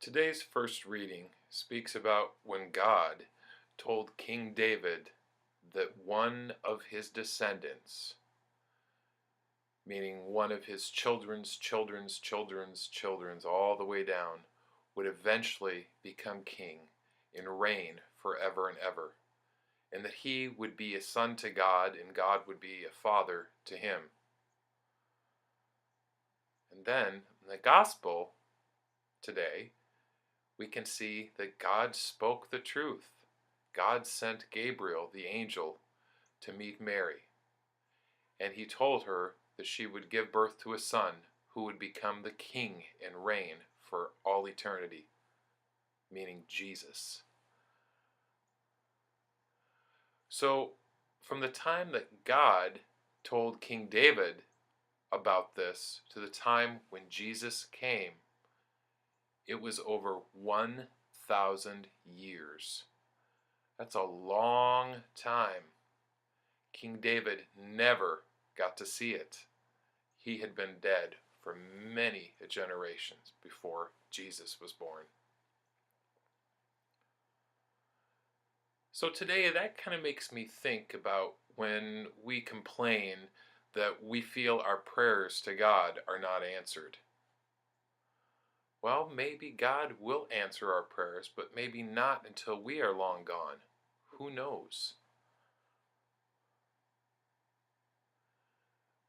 Today's first reading speaks about when God told King David that one of his descendants, meaning one of his children's, all the way down, would eventually become king and reign forever and ever, and that he would be a son to God and God would be a father to him. And then in the gospel today, we can see that God spoke the truth. God sent Gabriel, the angel, to meet Mary, and he told her that she would give birth to a son who would become the king and reign for all eternity, meaning Jesus. So, from the time that God told King David about this to the time when Jesus came, it was over 1,000 years. That's a long time. King David never got to see it. He had been dead for many generations before Jesus was born. So today that kind of makes me think about when we complain that we feel our prayers to God are not answered. Well, maybe God will answer our prayers, but maybe not until we are long gone. Who knows?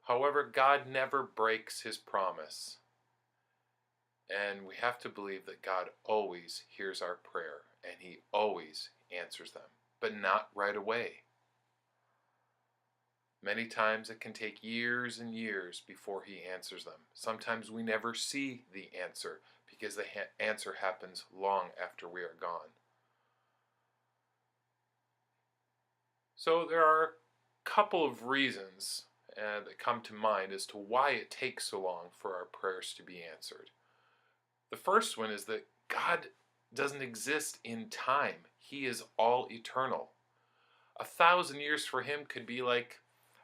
However, God never breaks his promise. And we have to believe that God always hears our prayer, and he always answers them, but not right away. Many times it can take years and years before he answers them. Sometimes we never see the answer because the answer happens long after we are gone. So there are a couple of reasons that come to mind as to why it takes so long for our prayers to be answered. The first one is that God doesn't exist in time. He is all eternal. 1,000 years for him could be like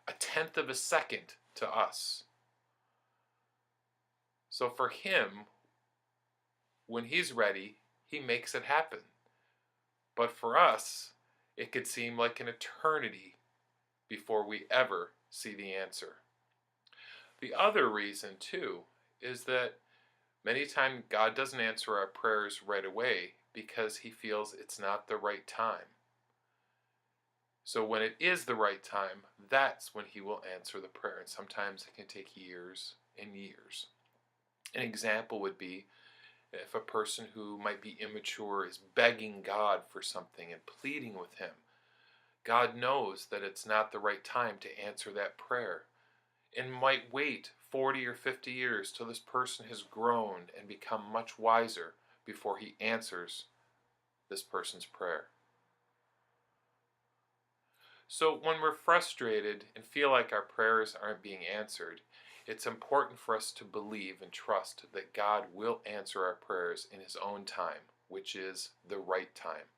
a tenth of a second to us. So for him, when he's ready, he makes it happen. But for us, it could seem like an eternity before we ever see the answer. The other reason, too, is that many times God doesn't answer our prayers right away because he feels it's not the right time. So when it is the right time, that's when he will answer the prayer. And sometimes it can take years and years. An example would be if a person who might be immature is begging God for something and pleading with him. God knows that it's not the right time to answer that prayer and might wait 40 or 50 years till this person has grown and become much wiser before he answers this person's prayer. So when we're frustrated and feel like our prayers aren't being answered, it's important for us to believe and trust that God will answer our prayers in his own time, which is the right time.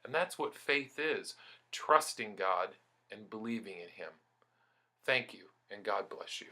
And that's what faith is, trusting God and believing in him. Thank you, and God bless you.